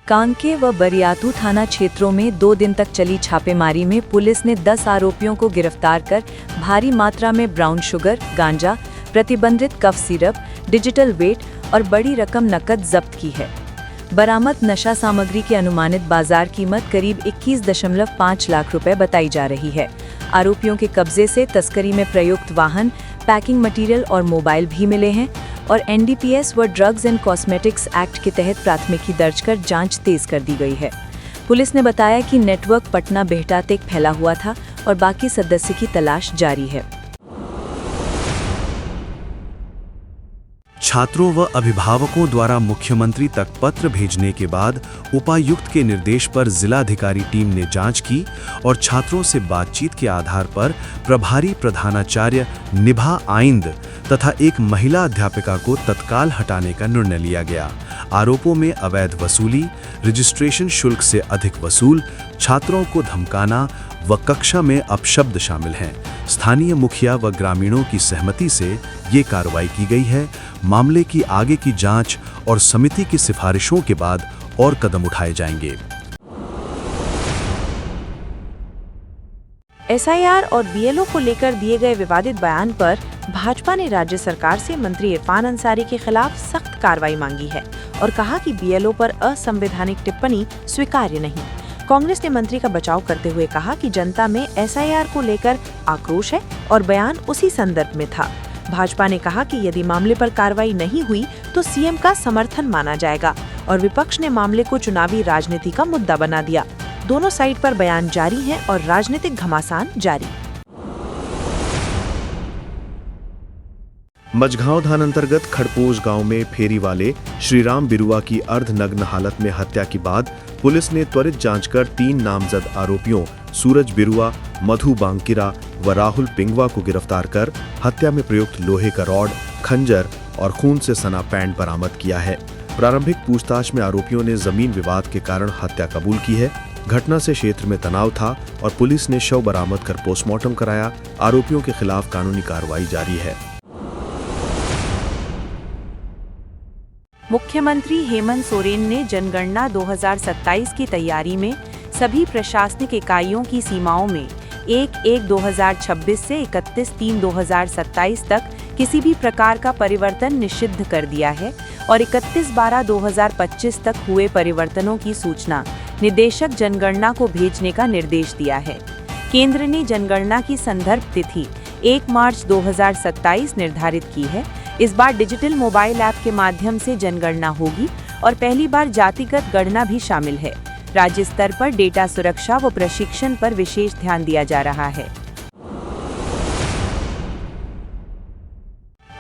कांके व बरियातू थाना क्षेत्रों में 2 दिन तक चली छापेमारी में पुलिस ने 10 आरोपियों को गिरफ्तार कर भारी मात्रा में ब्राउन शुगर, गांजा, प्रतिबंधित कफ सिरप, डिजिटल वेट और बड़ी रकम नकद जब्त की है। बरामद नशा सामग्री की अनुमानित बाजार कीमत करीब 21.5 लाख रुपए बताई जा रही है। आरोपियों के कब्जे से तस्करी में प्रयुक्त वाहन, पैकिंग मटेरियल और मोबाइल भी मिले हैं और NDPS व ड्रग्स एंड कॉस्मेटिक्स एक्ट के तहत प्राथमिकी दर्ज कर जांच तेज कर दी गई है। पुलिस ने बताया कि नेटवर्क पटना बिहटा तक फैला हुआ था और बाकी सदस्य की तलाश जारी है। छात्रों व अभिभावकों द्वारा मुख्यमंत्री तक पत्र भेजने के बाद उपायुक्त के निर्देश पर जिलाधिकारी टीम ने जांच की और छात्रों से बातचीत के आधार पर प्रभारी प्रधानाचार्य निभा आइंद तथा एक महिला अध्यापिका को तत्काल हटाने का निर्णय लिया गया। आरोपों में अवैध वसूली, रजिस्ट्रेशन शुल्क से अधिक वसूल, छात्रों को धमकाना व कक्षा में अपशब्द शामिल हैं। स्थानीय मुखिया व ग्रामीणों की सहमति से ये कार्रवाई की गई है। मामले की आगे की जांच और समिति की सिफारिशों के बाद और कदम उठाए जाएंगे। SIR और BLO को लेकर दिए गए विवादित बयान पर भाजपा ने राज्य सरकार से मंत्री इरफान अंसारी के खिलाफ सख्त कार्रवाई मांगी है और कहा कि BLO पर असंवैधानिक टिप्पणी स्वीकार्य नहीं। कांग्रेस ने मंत्री का बचाव करते हुए कहा कि जनता में SIR को लेकर आक्रोश है और बयान उसी संदर्भ में था। भाजपा ने कहा कि यदि मामले पर कार्रवाई नहीं हुई तो CM का समर्थन माना जाएगा और विपक्ष ने मामले को चुनावी राजनीति का मुद्दा बना दिया। दोनों साइड पर बयान जारी हैं और राजनीतिक घमासान जारी। मझगांव थाना अंतर्गत खड़पोश गांव में फेरी वाले श्रीराम बिरुआ की अर्धनग्न हालत में हत्या के बाद पुलिस ने त्वरित जांच कर 3 नामजद आरोपियों सूरज बिरुआ, मधु बांकिरा व राहुल पिंगवा को गिरफ्तार कर हत्या में प्रयुक्त लोहे का रॉड, खंजर और खून से सना पैंट बरामद किया है। प्रारंभिक पूछताछ में आरोपियों ने जमीन विवाद के कारण हत्या कबूल की है। घटना से क्षेत्र में तनाव था और पुलिस ने शव बरामद कर पोस्टमार्टम कराया। आरोपियों के खिलाफ कानूनी कार्रवाई जारी है। मुख्यमंत्री हेमंत सोरेन ने जनगणना 2027 की तैयारी में सभी प्रशासनिक इकाइयों की सीमाओं में 1/1/2026 से 31/3/2027 तक किसी भी प्रकार का परिवर्तन निषिद्ध कर दिया है और 31/12/2025 तक हुए परिवर्तनों की सूचना निदेशक जनगणना को भेजने का निर्देश दिया है। केंद्र ने जनगणना की संदर्भ तिथि 1 मार्च 2027 निर्धारित की है। इस बार डिजिटल मोबाइल ऐप के माध्यम से जनगणना होगी और पहली बार जातिगत गणना भी शामिल है। राज्य स्तर पर डेटा सुरक्षा व प्रशिक्षण पर विशेष ध्यान दिया जा रहा है।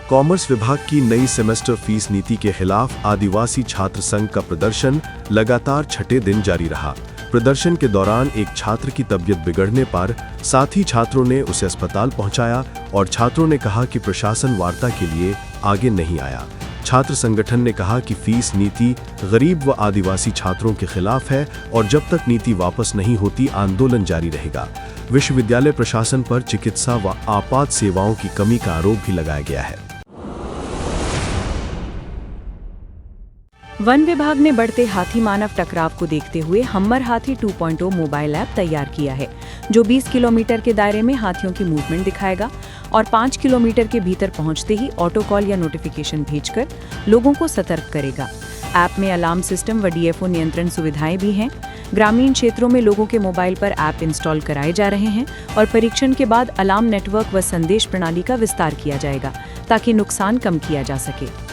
कॉमर्स विभाग की नई सेमेस्टर फीस नीति के खिलाफ आदिवासी छात्र संघ का प्रदर्शन लगातार छठे दिन जारी रहा। प्रदर्शन के दौरान एक छात्र की तबीयत बिगड़ने पर साथी छात्रों ने उसे अस्पताल पहुंचाया और छात्रों ने कहा कि प्रशासन वार्ता के लिए आगे नहीं आया। छात्र संगठन ने कहा कि फीस नीति गरीब व आदिवासी छात्रों के खिलाफ है और जब तक नीति वापस नहीं होती आंदोलन जारी रहेगा। विश्वविद्यालय प्रशासन पर चिकित्सा व आपात सेवाओं की कमी का आरोप भी लगाया गया है। वन विभाग ने बढ़ते हाथी मानव टकराव को देखते हुए हमर हाथी 2.0 मोबाइल ऐप तैयार किया है, जो 20 किलोमीटर के दायरे में हाथियों की मूवमेंट दिखाएगा और 5 किलोमीटर के भीतर पहुंचते ही ऑटो कॉल या नोटिफिकेशन भेजकर लोगों को सतर्क करेगा। ऐप में अलार्म सिस्टम व DFO नियंत्रण सुविधाएं भी हैं। ग्रामीण क्षेत्रों में लोगों के मोबाइल पर ऐप इंस्टॉल कराए जा रहे हैं और परीक्षण के बाद अलार्म नेटवर्क व संदेश प्रणाली का विस्तार किया जाएगा ताकि नुकसान कम किया जा सके।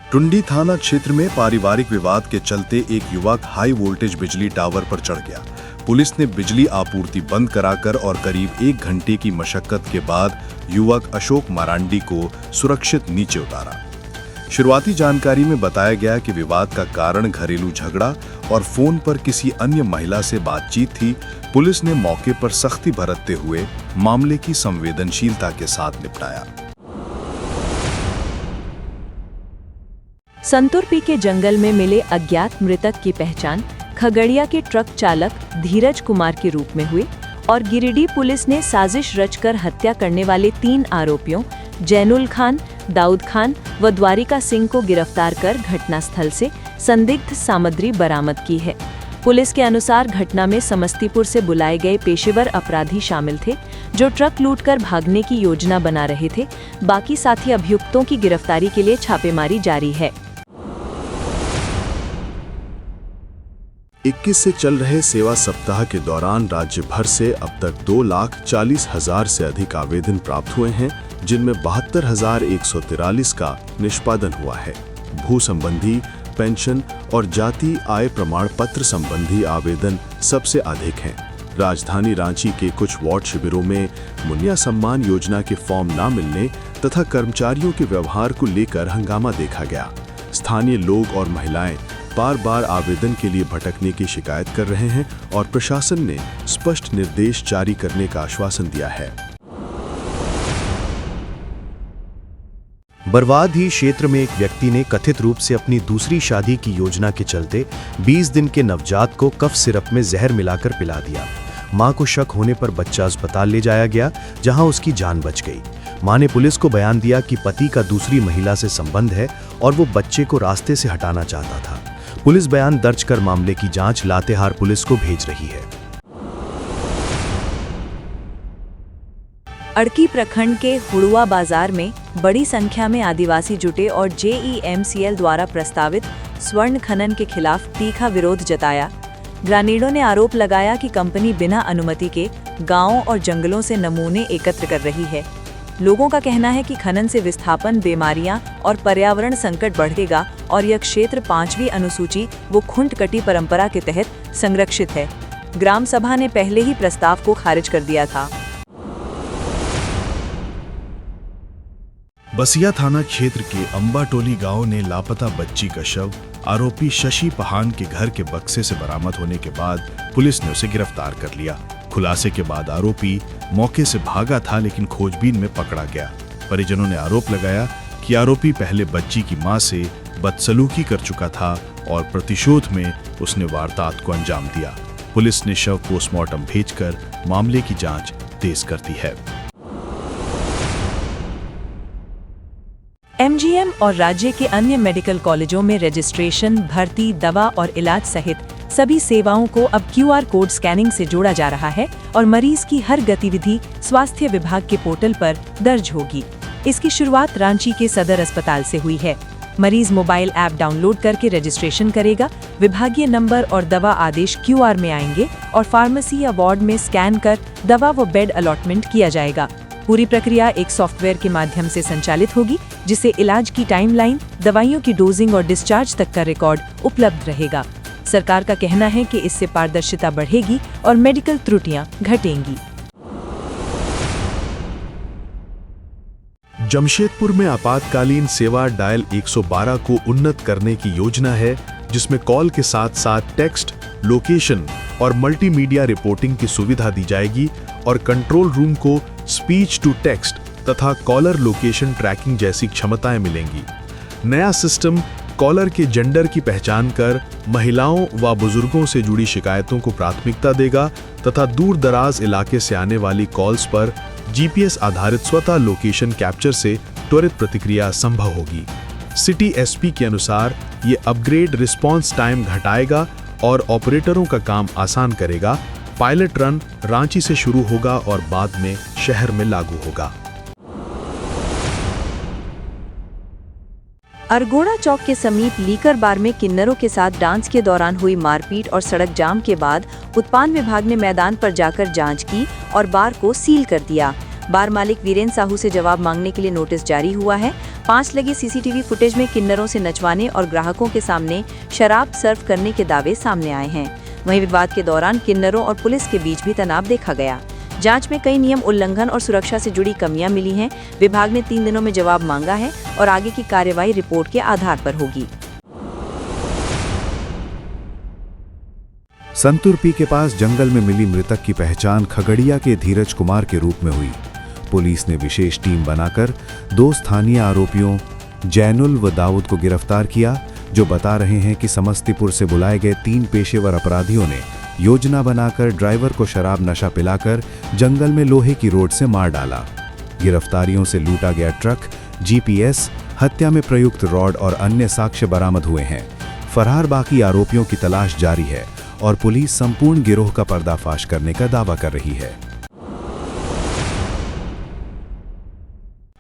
टुंडी थाना क्षेत्र में पारिवारिक विवाद के चलते एक युवक हाई वोल्टेज बिजली टावर पर चढ़ गया। पुलिस ने बिजली आपूर्ति बंद कराकर और करीब 1 घंटे की मशक्कत के बाद युवक अशोक मारांडी को सुरक्षित नीचे उतारा। शुरुआती जानकारी में बताया गया कि विवाद का कारण घरेलू झगड़ा और फोन पर किसी अन्य महिला से बातचीत थी। पुलिस ने मौके पर सख्ती बरतते हुए मामले की संवेदनशीलता के साथ निपटाया। संतुरपी के जंगल में मिले अज्ञात मृतक की पहचान खगड़िया के ट्रक चालक धीरज कुमार के रूप में हुई और गिरिडीह पुलिस ने साजिश रचकर हत्या करने वाले 3 आरोपियों जैनुल खान, दाऊद खान व द्वारिका सिंह को गिरफ्तार कर घटनास्थल से संदिग्ध सामग्री बरामद की है। पुलिस के अनुसार घटना में समस्तीपुर से बुलाए गए पेशेवर अपराधी शामिल थे, जो ट्रक लूटकर भागने की योजना बना रहे थे। बाकी साथी अभियुक्तों की गिरफ्तारी के लिए छापेमारी जारी है। 21 से चल रहे सेवा सप्ताह के दौरान राज्य भर से अब तक 2,40,000 से अधिक आवेदन प्राप्त हुए हैं, जिनमें 72,143 का निष्पादन हुआ है। भू संबंधी, पेंशन और जाति आय प्रमाण पत्र संबंधी आवेदन सबसे अधिक हैं। राजधानी रांची के कुछ वार्ड शिविरों में मुनिया सम्मान योजना के फॉर्म न मिलने तथा कर्मचारियों के व्यवहार को लेकर हंगामा देखा गया। स्थानीय लोग और महिलाएं बार बार आवेदन के लिए भटकने की शिकायत कर रहे हैं और प्रशासन ने स्पष्ट निर्देश जारी करने का आश्वासन दिया है। बरवाद ही क्षेत्र में एक व्यक्ति ने कथित रूप से अपनी दूसरी शादी की योजना के चलते 20 दिन के नवजात को कफ सिरप में जहर मिलाकर पिला दिया। मां को शक होने पर बच्चा अस्पताल ले जाया गया, जहां उसकी जान बच गई। मां ने पुलिस को बयान दिया कि पति का दूसरी महिला से संबंध है और वो बच्चे को रास्ते से हटाना चाहता था। पुलिस बयान दर्ज कर मामले की जांच लातेहार पुलिस को भेज रही है। अड़की प्रखंड के हुड़ुआ बाजार में बड़ी संख्या में आदिवासी जुटे और JEMCL द्वारा प्रस्तावित स्वर्ण खनन के खिलाफ तीखा विरोध जताया। ग्रामीणों ने आरोप लगाया कि कंपनी बिना अनुमति के गांवों और जंगलों से नमूने एकत्र कर रही है। लोगों का कहना है कि खनन से विस्थापन, बीमारियां और पर्यावरण संकट बढ़ेगा और यह क्षेत्र 5वीं अनुसूची व खुंट कटी परंपरा के तहत संरक्षित है। ग्राम सभा ने पहले ही प्रस्ताव को खारिज कर दिया था। बसिया थाना क्षेत्र के अंबाटोली गांव ने लापता बच्ची का शव आरोपी शशि पहान के घर के बक्से से बरामद होने के बाद पुलिस ने उसे गिरफ्तार कर लिया। खुलासे के बाद आरोपी मौके से भागा था, लेकिन खोजबीन में पकड़ा गया। परिजनों ने आरोप लगाया कि आरोपी पहले बच्ची की मां से बदसलूकी कर चुका था और प्रतिशोध में उसने वारदात को अंजाम दिया। पुलिस ने शव पोस्टमार्टम भेजकर मामले की जांच तेज कर दी है। MGM और राज्य के अन्य मेडिकल कॉलेजों में रजिस्ट्रेशन, भर्ती, दवा और इलाज सहित सभी सेवाओं को अब QR कोड स्कैनिंग से जोड़ा जा रहा है और मरीज की हर गतिविधि स्वास्थ्य विभाग के पोर्टल पर दर्ज होगी। इसकी शुरुआत रांची के सदर अस्पताल से हुई है। मरीज मोबाइल ऐप डाउनलोड करके रजिस्ट्रेशन करेगा, विभागीय नंबर और दवा आदेश QR में आएंगे और फार्मेसी या वार्ड में स्कैन कर दवा व बेड अलॉटमेंट किया जाएगा। पूरी प्रक्रिया एक सॉफ्टवेयर के माध्यम से संचालित होगी, जिससे इलाज की टाइमलाइन, दवाइयों की डोजिंग और डिस्चार्ज तक का रिकॉर्ड उपलब्ध रहेगा। सरकार का कहना है कि इससे पारदर्शिता बढ़ेगी और मेडिकल त्रुटियां घटेंगी। जमशेदपुर में आपातकालीन सेवा डायल 112 को उन्नत करने की योजना है, जिसमें कॉल के साथ साथ टेक्स्ट, लोकेशन और मल्टीमीडिया रिपोर्टिंग की सुविधा दी जाएगी और कंट्रोल रूम को स्पीच टू टेक्स्ट तथा कॉलर लोकेशन ट्रैकिंग जैसी क्षमताएं मिलेंगी। नया सिस्टम कॉलर के जेंडर की पहचान कर महिलाओं व बुजुर्गों से जुड़ी शिकायतों को प्राथमिकता देगा तथा दूर दराज इलाके से आने वाली कॉल्स पर GPS आधारित स्वतः लोकेशन कैप्चर से त्वरित प्रतिक्रिया संभव होगी। सिटी SP के अनुसार ये अपग्रेड रिस्पॉन्स टाइम घटाएगा और ऑपरेटरों का काम आसान करेगा। पायलट रन रांची से शुरू होगा और बाद में शहर में लागू होगा। अरगोड़ा चौक के समीप लीकर बार में किन्नरों के साथ डांस के दौरान हुई मारपीट और सड़क जाम के बाद उत्पाद विभाग ने मैदान पर जाकर जांच की और बार को सील कर दिया। बार मालिक वीरेंद्र साहू से जवाब मांगने के लिए नोटिस जारी हुआ है। 5 लगे CCTV फुटेज में किन्नरों से नचवाने और ग्राहकों के सामने शराब सर्व करने के दावे सामने आए हैं। वहीं विवाद के दौरान किन्नरों और पुलिस के बीच भी तनाव देखा गया। जांच में कई नियम उल्लंघन और सुरक्षा से जुड़ी कमियां मिली हैं। विभाग ने 3 दिनों में जवाब मांगा है और आगे की कार्यवाही रिपोर्ट के आधार पर होगी। संतुरपी के पास जंगल में मिली मृतक की पहचान खगड़िया के धीरज कुमार के रूप में हुई। पुलिस ने विशेष टीम बनाकर 2 स्थानीय आरोपियों जैनुल व दाऊद को गिरफ्तार किया, जो बता रहे हैं कि समस्तीपुर से बुलाए गए 3 पेशेवर अपराधियों ने योजना बनाकर ड्राइवर को शराब नशा पिलाकर जंगल में लोहे की रोड से मार डाला। गिरफ्तारियों से लूटा गया ट्रक जीपीएस, हत्या में प्रयुक्त रॉड और अन्य साक्ष्य बरामद हुए हैं। फरार बाकी आरोपियों की तलाश जारी है और पुलिस संपूर्ण गिरोह का पर्दाफाश करने का दावा कर रही है।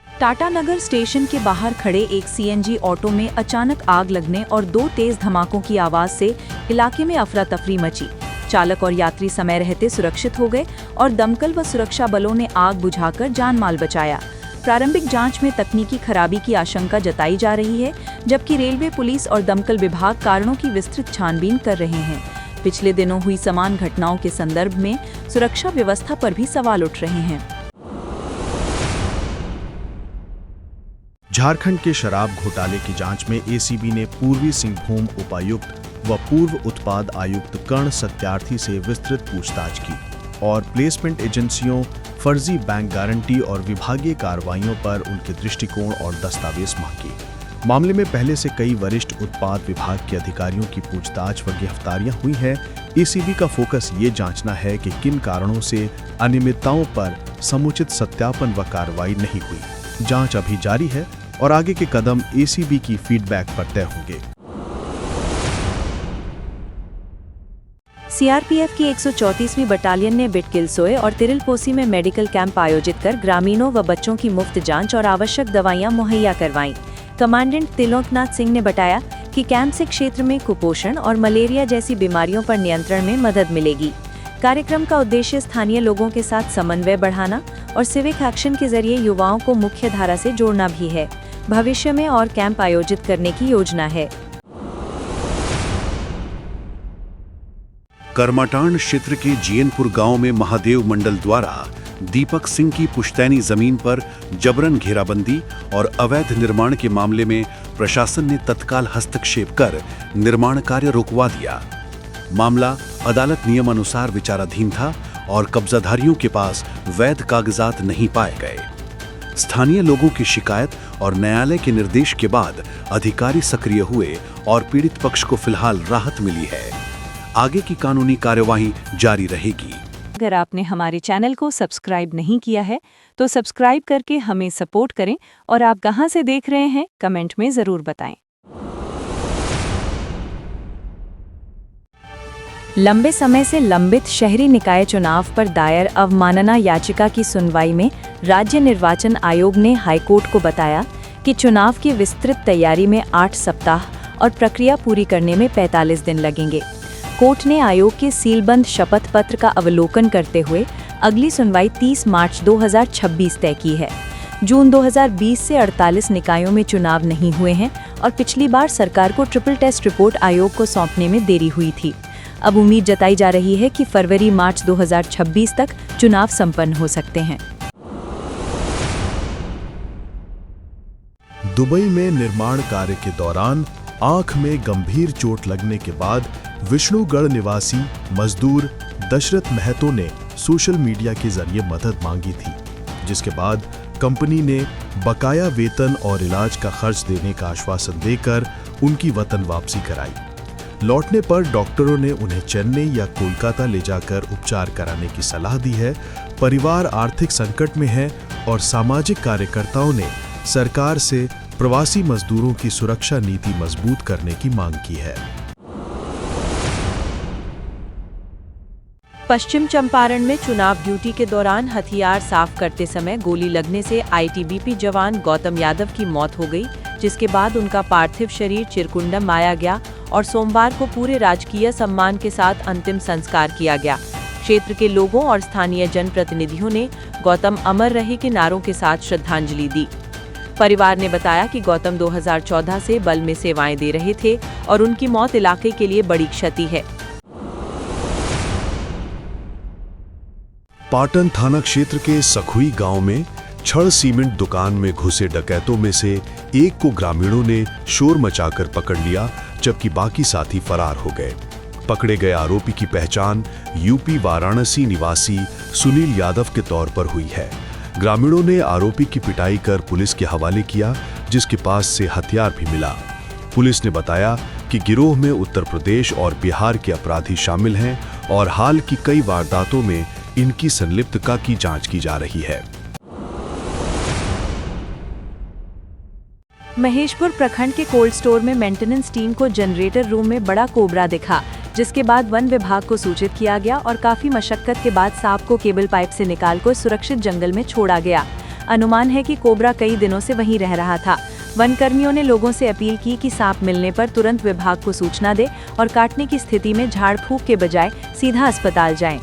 टाटानगर स्टेशन के बाहर खड़े एक सीएनजी ऑटो में अचानक आग लगने और 2 तेज धमाकों की आवाज से इलाके में अफरा तफरी मची। चालक और यात्री समय रहते सुरक्षित हो गए और दमकल व सुरक्षा बलों ने आग बुझाकर जान माल बचाया। प्रारंभिक जांच में तकनीकी खराबी की आशंका जताई जा रही है, जबकि रेलवे, पुलिस और दमकल विभाग कारणों की विस्तृत छानबीन कर रहे हैं। पिछले दिनों हुई समान घटनाओं के संदर्भ में सुरक्षा व्यवस्था पर भी सवाल उठ रहे हैं। झारखंड के शराब घोटाले की जांच में एसीबी ने पूर्वी सिंहभूम उपायुक्त व पूर्व उत्पाद आयुक्त कर्ण सत्यार्थी से विस्तृत पूछताछ की और प्लेसमेंट एजेंसियों, फर्जी बैंक गारंटी और विभागीय कार्रवाइयों पर उनके दृष्टिकोण और दस्तावेज मांगे। मामले में पहले से कई वरिष्ठ उत्पाद विभाग के अधिकारियों की पूछताछ व गिरफ्तारियां हुई हैं। एसीबी का फोकस ये जांचना है कि किन कारणों से अनियमितताओं पर समुचित सत्यापन व कार्रवाई नहीं हुई। जांच अभी जारी है और आगे के कदम एसीबी की फीडबैक पर तय होंगे। सीआरपीएफ की 134वीं बटालियन ने बिटकिलसोए और तिरिलपोसी में मेडिकल कैंप आयोजित कर ग्रामीणों व बच्चों की मुफ्त जांच और आवश्यक दवाइयां मुहैया करवाईं। कमांडेंट तिलोकनाथ सिंह ने बताया कि कैंप से क्षेत्र में कुपोषण और मलेरिया जैसी बीमारियों पर नियंत्रण में मदद मिलेगी। कार्यक्रम का उद्देश्य स्थानीय लोगों के साथ समन्वय बढ़ाना और सिविक एक्शन के जरिए युवाओं को मुख्य धारा से जोड़ना भी है। भविष्य में और कैंप आयोजित करने की योजना है। करमाटांड क्षेत्र के जीएनपुर गांव में महादेव मंडल द्वारा दीपक सिंह की पुश्तैनी जमीन पर जबरन घेराबंदी और अवैध निर्माण के मामले में प्रशासन ने तत्काल हस्तक्षेप कर निर्माण कार्य रुकवा दिया। मामला अदालत नियमानुसार विचाराधीन था और कब्जाधारियों के पास वैध कागजात नहीं पाए गए। स्थानीय लोगों की शिकायत और न्यायालय के निर्देश के बाद अधिकारी सक्रिय हुए और पीड़ित पक्ष को फिलहाल राहत मिली है। आगे की कानूनी कार्यवाही जारी रहेगी। अगर आपने हमारे चैनल को सब्सक्राइब नहीं किया है तो सब्सक्राइब करके हमें सपोर्ट करें और आप कहां से देख रहे हैं कमेंट में जरूर बताएं। लंबे समय से लंबित शहरी निकाय चुनाव पर दायर अवमानना याचिका की सुनवाई में राज्य निर्वाचन आयोग ने हाईकोर्ट को बताया कि चुनाव की विस्तृत तैयारी में 8 सप्ताह और प्रक्रिया पूरी करने में 45 दिन लगेंगे। कोर्ट ने आयोग के सीलबंद शपथ पत्र का अवलोकन करते हुए अगली सुनवाई 30 मार्च 2026 तय की है। जून 2020 से 48 निकायों में चुनाव नहीं हुए हैं और पिछली बार सरकार को ट्रिपल टेस्ट रिपोर्ट आयोग को सौंपने में देरी हुई थी। अब उम्मीद जताई जा रही है कि फरवरी-मार्च 2026 तक चुनाव संपन्न हो सकते हैं। दुबई में निर्माण कार्य के दौरान आंख में गंभीर चोट लगने के बाद विष्णुगढ़ निवासी मजदूर दशरथ महतो ने सोशल मीडिया के जरिए मदद मांगी थी, जिसके बाद कंपनी ने बकाया वेतन और इलाज का खर्च देने का आश्वासन देकर उनकी वतन वापसी कराई। लौटने पर डॉक्टरों ने उन्हें चेन्नई या कोलकाता ले जाकर उपचार कराने की सलाह दी है। परिवार आर्थिक संकट में है और सामाजिक कार्यकर्ताओं ने सरकार से प्रवासी मजदूरों की सुरक्षा नीति मजबूत करने की मांग की है। पश्चिम चंपारण में चुनाव ड्यूटी के दौरान हथियार साफ करते समय गोली लगने से आईटीबीपी जवान गौतम यादव की मौत हो गई, जिसके बाद उनका पार्थिव शरीर चिरकुंडम लाया गया और सोमवार को पूरे राजकीय सम्मान के साथ अंतिम संस्कार किया गया। क्षेत्र के लोगों और स्थानीय जनप्रतिनिधियों ने गौतम अमर रहे के नारों के साथ श्रद्धांजलि दी। परिवार ने बताया कि गौतम 2014 से बल में सेवाएं दे रहे थे और उनकी मौत इलाके के लिए बड़ी क्षति है। पाटन थाना क्षेत्र के सखुई गांव में छड़ सीमेंट दुकान में घुसे डकैतों में से एक को ग्रामीणों ने शोर मचाकर पकड़ लिया, जबकि बाकी साथी फरार हो गए। पकड़े गए आरोपी की पहचान यूपी वाराणसी निवासी सुनील यादव के तौर पर हुई है। ग्रामीणों ने आरोपी की पिटाई कर पुलिस के हवाले किया, जिसके पास से हथियार भी मिला। पुलिस ने बताया कि गिरोह में उत्तर प्रदेश और बिहार के अपराधी शामिल हैं और हाल की कई वारदातों में इनकी संलिप्तता की जांच की जा रही है। महेशपुर प्रखंड के कोल्ड स्टोर में मेंटेनेंस टीम को जनरेटर रूम में बड़ा कोबरा दिखा, जिसके बाद वन विभाग को सूचित किया गया और काफी मशक्कत के बाद सांप को केबल पाइप से निकालकर सुरक्षित जंगल में छोड़ा गया। अनुमान है कि कोबरा कई दिनों से वहीं रह रहा था। वन कर्मियों ने लोगों से अपील की कि सांप मिलने पर तुरंत विभाग को सूचना दे और काटने की स्थिति में झाड़ फूंक के बजाय सीधा अस्पताल जाएं।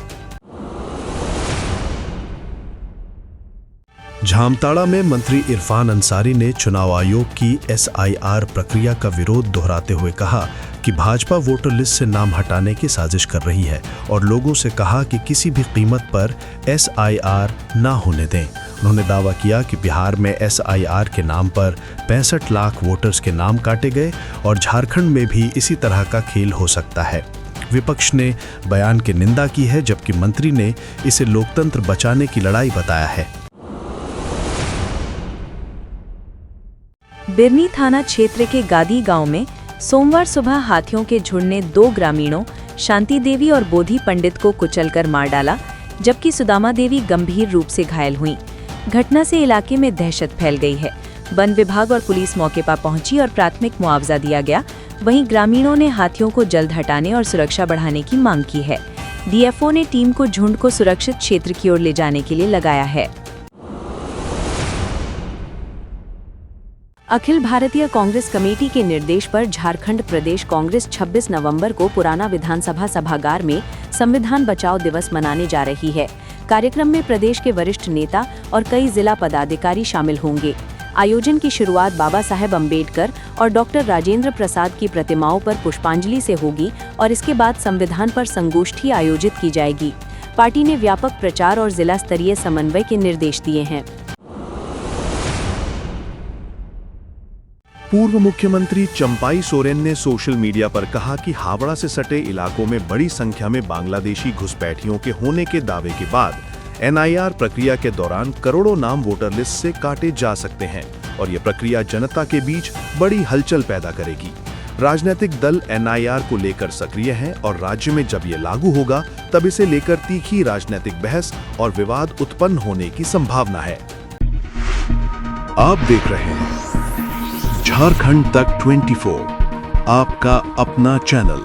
जामताड़ा में मंत्री इरफान अंसारी ने चुनाव आयोग की SIR प्रक्रिया का विरोध दोहराते हुए कहा कि भाजपा वोटर लिस्ट से नाम हटाने की साजिश कर रही है और लोगों से कहा कि किसी भी कीमत पर SIR ना होने दें। उन्होंने दावा किया कि बिहार में SIR के नाम पर 65 लाख वोटर्स के नाम काटे गए और झारखंड में भी इसी तरह का खेल हो सकता है। विपक्ष ने बयान की निंदा की है, जबकि मंत्री ने इसे लोकतंत्र बचाने की लड़ाई बताया है। बिरनी थाना क्षेत्र के गादी गांव में सोमवार सुबह हाथियों के झुंड ने 2 ग्रामीणों शांति देवी और बोधी पंडित को कुचलकर मार डाला, जबकि सुदामा देवी गंभीर रूप से घायल हुईं। घटना से इलाके में दहशत फैल गई है। वन विभाग और पुलिस मौके पर पहुंची और प्राथमिक मुआवजा दिया गया। वहीं ग्रामीणों ने हाथियों को जल्द हटाने और सुरक्षा बढ़ाने की मांग की है। DFO ने टीम को झुंड को सुरक्षित क्षेत्र की ओर ले जाने के लिए लगाया है। अखिल भारतीय कांग्रेस कमेटी के निर्देश पर झारखंड प्रदेश कांग्रेस 26 नवंबर को पुराना विधानसभा सभागार में संविधान बचाओ दिवस मनाने जा रही है। कार्यक्रम में प्रदेश के वरिष्ठ नेता और कई जिला पदाधिकारी शामिल होंगे। आयोजन की शुरुआत बाबा साहेब अम्बेडकर और डॉक्टर राजेंद्र प्रसाद की प्रतिमाओं पर पुष्पांजलि से होगी और इसके बाद संविधान पर संगोष्ठी आयोजित की जाएगी। पार्टी ने व्यापक प्रचार और जिला स्तरीय समन्वय के निर्देश दिए हैं। पूर्व मुख्यमंत्री चंपाई सोरेन ने सोशल मीडिया पर कहा कि हावड़ा से सटे इलाकों में बड़ी संख्या में बांग्लादेशी घुसपैठियों के होने के दावे के बाद NIR प्रक्रिया के दौरान करोड़ों नाम वोटर लिस्ट से काटे जा सकते हैं और ये प्रक्रिया जनता के बीच बड़ी हलचल पैदा करेगी। राजनीतिक दल NIR को लेकर सक्रिय हैं और राज्य में जब ये लागू होगा तब इसे लेकर तीखी राजनीतिक बहस और विवाद उत्पन्न होने की संभावना है। आप देख रहे हैं झारखंड तक 24, आपका अपना चैनल।